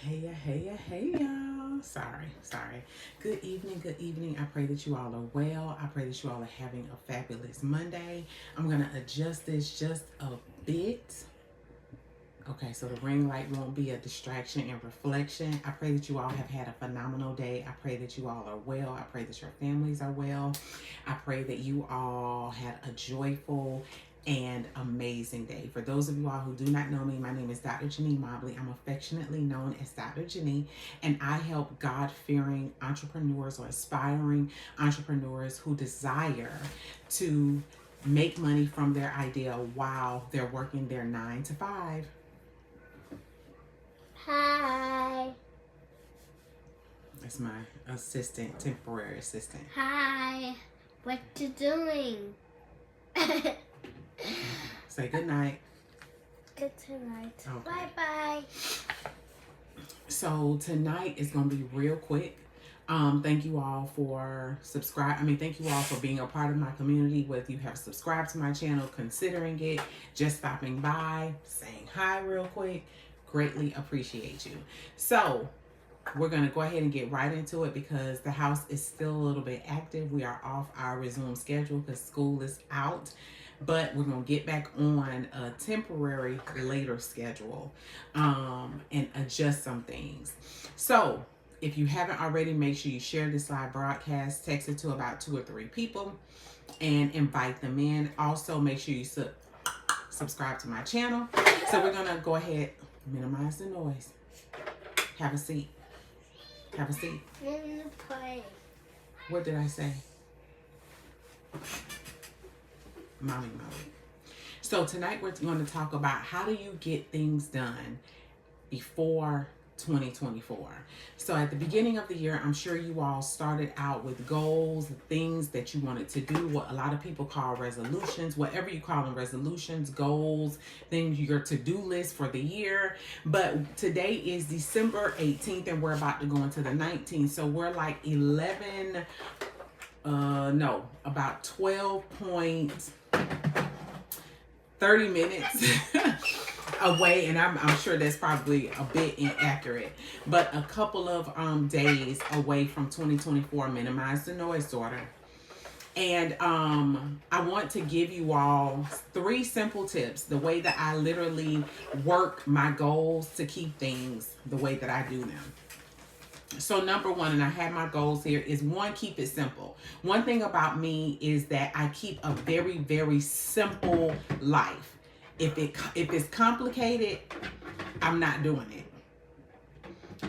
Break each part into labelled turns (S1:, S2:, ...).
S1: Hey, y'all. Sorry. Good evening, good evening. I pray that you all are well. I pray that you all are having a fabulous Monday. I'm going to adjust this just a bit. Okay, so the ring light won't be a distraction and reflection. I pray that you all have had a phenomenal day. I pray that you all are well. I pray that your families are well. I pray that you all had a joyful and amazing day. For those of you all who do not know me, my name is Dr. Janine Mobley. I'm affectionately known as Dr. Janine, and I help God-fearing entrepreneurs or aspiring entrepreneurs who desire to make money from their idea while they're working their 9 to 5.
S2: Hi.
S1: That's my assistant, temporary assistant.
S2: Hi. What you doing?
S1: Say good night.
S2: Good tonight.
S1: Okay.
S2: Bye-bye.
S1: So tonight is going to be real quick. Thank you all for thank you all for being a part of my community, whether you have subscribed to my channel, considering it, just stopping by, saying hi real quick. Greatly appreciate you. So we're going to go ahead and get right into it because the house is still a little bit active. We are off our resume schedule because school is out, but we're going to get back on a temporary later schedule and adjust some things. So if you haven't already, make sure you share this live broadcast, text it to about 2 or 3 people, and invite them in. Also, make sure you subscribe to my channel. So we're going to go ahead, minimize the noise. Have a seat. Have a seat.
S2: Play.
S1: What did I say? Mommy. So tonight we're going to talk about how do you get things done before 2024. So at the beginning of the year, I'm sure you all started out with goals, things that you wanted to do, what a lot of people call resolutions, whatever you call them, resolutions, goals, things, your to-do list for the year. But today is December 18th and we're about to go into the 19th. So we're like about 12.30 minutes away, and I'm sure that's probably a bit inaccurate, but a couple of days away from 2024. Minimize the noise, daughter. And I want to give you all 3 simple tips, the way that I literally work my goals to keep things the way that I do them. So number 1, and I have my goals here, is 1, keep it simple. One thing about me is that I keep a very, very simple life. If it's complicated, I'm not doing it.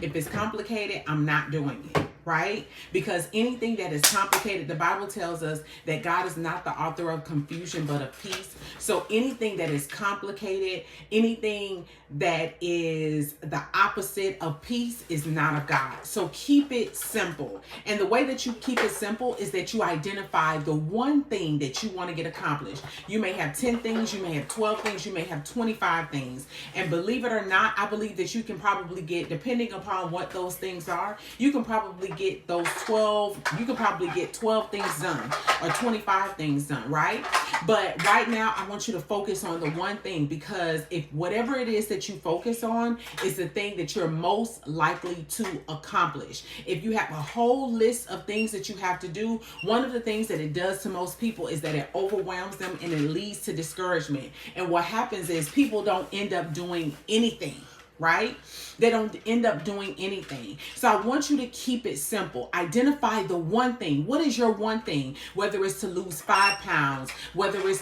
S1: If it's complicated, I'm not doing it, right? Because anything that is complicated, the Bible tells us that God is not the author of confusion, but of peace. So anything that is complicated, anything that is the opposite of peace is not of God. So keep it simple. And the way that you keep it simple is that you identify the one thing that you want to get accomplished. You may have 10 things, you may have 12 things, you may have 25 things. And believe it or not, I believe that you can probably get, depending upon what those things are, you can probably get those 12, you can probably get 12 things done or 25 things done, right? But right now, I want you to focus on the one thing, because if whatever it is that you focus on is the thing that you're most likely to accomplish. If you have a whole list of things that you have to do, one of the things that it does to most people is that it overwhelms them and it leads to discouragement. And what happens is people don't end up doing anything. Right? They don't end up doing anything. So I want you to keep it simple. Identify the one thing. What is your one thing? Whether it's to lose 5 pounds, whether it's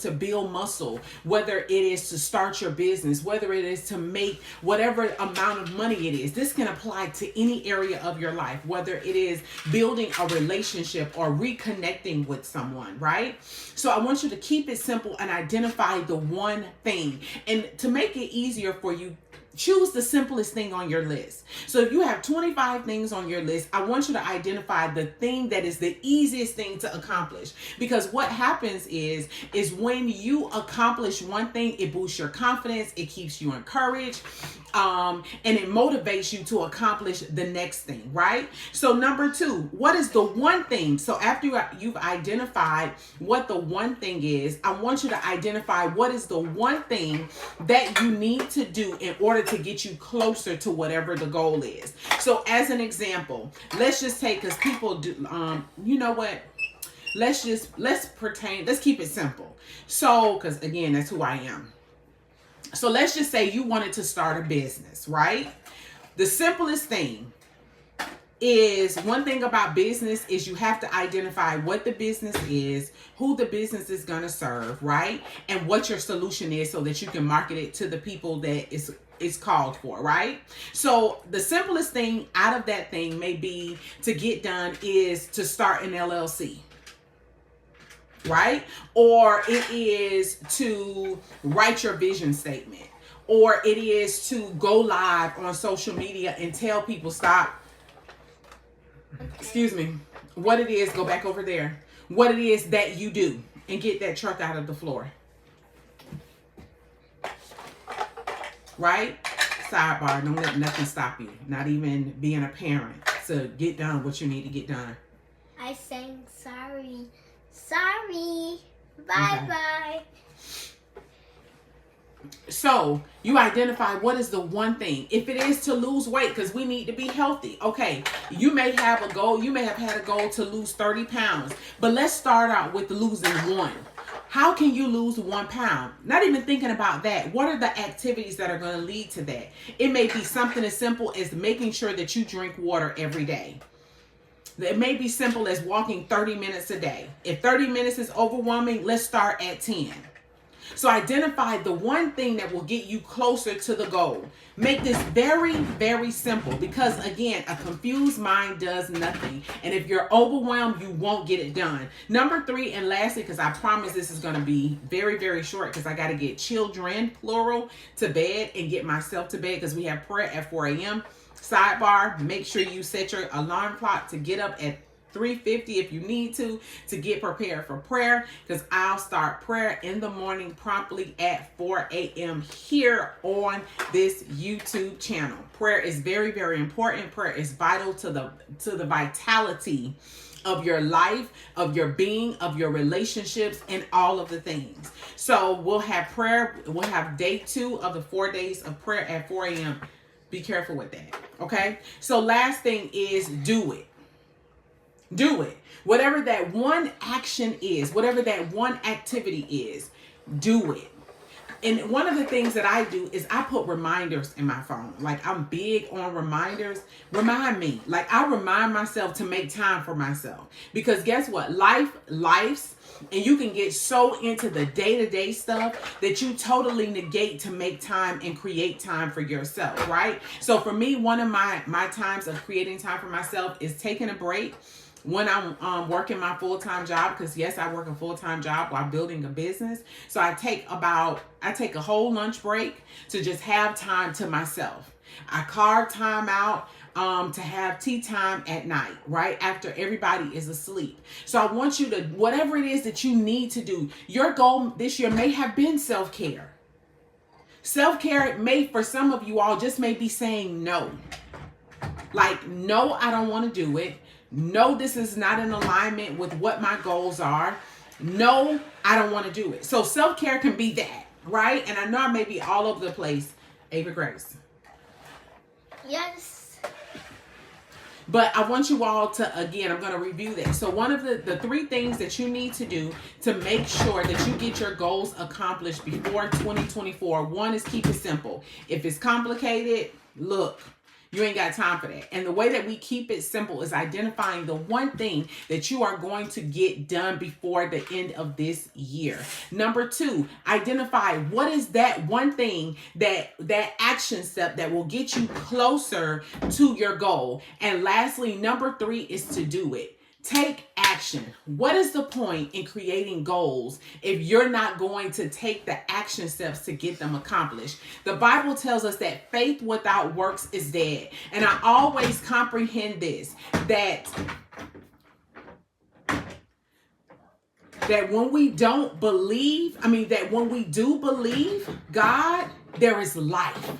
S1: to build muscle, whether it is to start your business, whether it is to make whatever amount of money it is. This can apply to any area of your life, whether it is building a relationship or reconnecting with someone, right? So I want you to keep it simple and identify the one thing. And to make it easier for you, choose the simplest thing on your list. So if you have 25 things on your list, I want you to identify the thing that is the easiest thing to accomplish. Because what happens is when you accomplish one thing, it boosts your confidence, it keeps you encouraged, and it motivates you to accomplish the next thing, right? So number 2, what is the one thing? So after you've identified what the one thing is, I want you to identify what is the one thing that you need to do in order to get you closer to whatever the goal is. So as an example, let's just take, because people do, you know what? Let's keep it simple. So, because again, that's who I am. So let's just say you wanted to start a business, right? The simplest thing is, one thing about business is you have to identify what the business is, who the business is going to serve, right? And what your solution is so that you can market it to the people that is called for, right? So the simplest thing out of that thing may be to get done is to start an LLC. Right? Or it is to write your vision statement, or it is to go live on social media and tell people, stop. Excuse me. What it is, go back over there. What it is that you do, and get that truck out of the floor. Right? Sidebar, don't let nothing stop you. Not even being a parent, to get done what you need to get done.
S2: I sang sorry. Sorry. Bye-bye.
S1: So you identify what is the one thing. If it is to lose weight, because we need to be healthy. Okay, you may have a goal. You may have had a goal to lose 30 pounds. But let's start out with losing 1. How can you lose 1 pound? Not even thinking about that. What are the activities that are going to lead to that? It may be something as simple as making sure that you drink water every day. It may be simple as walking 30 minutes a day. If 30 minutes is overwhelming, let's start at 10. So identify the one thing that will get you closer to the goal. Make this very, very simple, because again, a confused mind does nothing. And if you're overwhelmed, you won't get it done. Number 3, and lastly, because I promise this is going to be very, very short, because I got to get children, plural, to bed and get myself to bed, because we have prayer at 4 a.m. Sidebar, make sure you set your alarm clock to get up at 3:50 if you need to get prepared for prayer, because I'll start prayer in the morning promptly at 4 a.m. here on this YouTube channel. Prayer is very, very important. Prayer is vital to the vitality of your life, of your being, of your relationships, and all of the things. So we'll have prayer. We'll have day 2 of the 4 days of prayer at 4 a.m. Be careful with that. Okay. So last thing is do it. Do it. Whatever that one action is, whatever that one activity is, do it. And one of the things that I do is I put reminders in my phone. Like, I'm big on reminders. Remind me. Like, I remind myself to make time for myself. Because guess what? Life's, and you can get so into the day-to-day stuff that you totally negate to make time and create time for yourself, right? So for me, one of my times of creating time for myself is taking a break when I'm working my full-time job, because yes, I work a full-time job while building a business. So I take a whole lunch break to just have time to myself. I carve time out to have tea time at night, right after everybody is asleep. So I want you to, whatever it is that you need to do, your goal this year may have been self-care. Self-care may, for some of you all, just may be saying no. Like, no, I don't want to do it. No, this is not in alignment with what my goals are. No, I don't want to do it. So self-care can be that, right? And I know I may be all over the place. Ava Grace.
S2: Yes.
S1: But I want you all to, again, I'm going to review that. So one of the 3 things that you need to do to make sure that you get your goals accomplished before 2024. One is keep it simple. If it's complicated, look, you ain't got time for that. And the way that we keep it simple is identifying the one thing that you are going to get done before the end of this year. Number 2, identify what is that one thing, that action step that will get you closer to your goal. And lastly, number 3 is to do it. Take action. What is the point in creating goals if you're not going to take the action steps to get them accomplished? The Bible tells us that faith without works is dead. And I always comprehend this, that when we don't believe, that when we do believe God, there is life.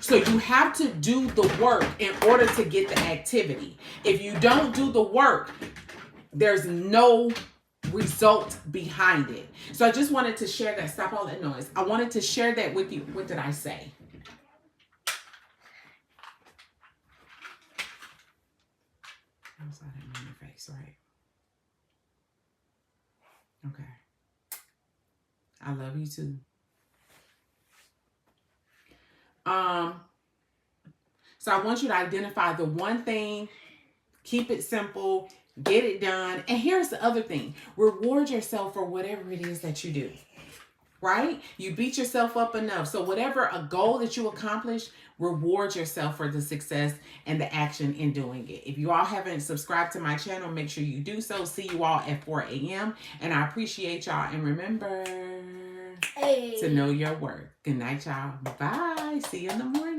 S1: So you have to do the work in order to get the activity. If you don't do the work, there's no result behind it. So I just wanted to share that. Stop all that noise. I wanted to share that with you. What did I say? I saw that on your face, right? Okay. I love you too. So I want you to identify the one thing, keep it simple, get it done. And here's the other thing. Reward yourself for whatever it is that you do. Right? You beat yourself up enough. So whatever a goal that you accomplish, reward yourself for the success and the action in doing it. If you all haven't subscribed to my channel, make sure you do so. See you all at 4 a.m. And I appreciate y'all. And remember to know your worth. Good night, y'all. Bye. See you in the morning.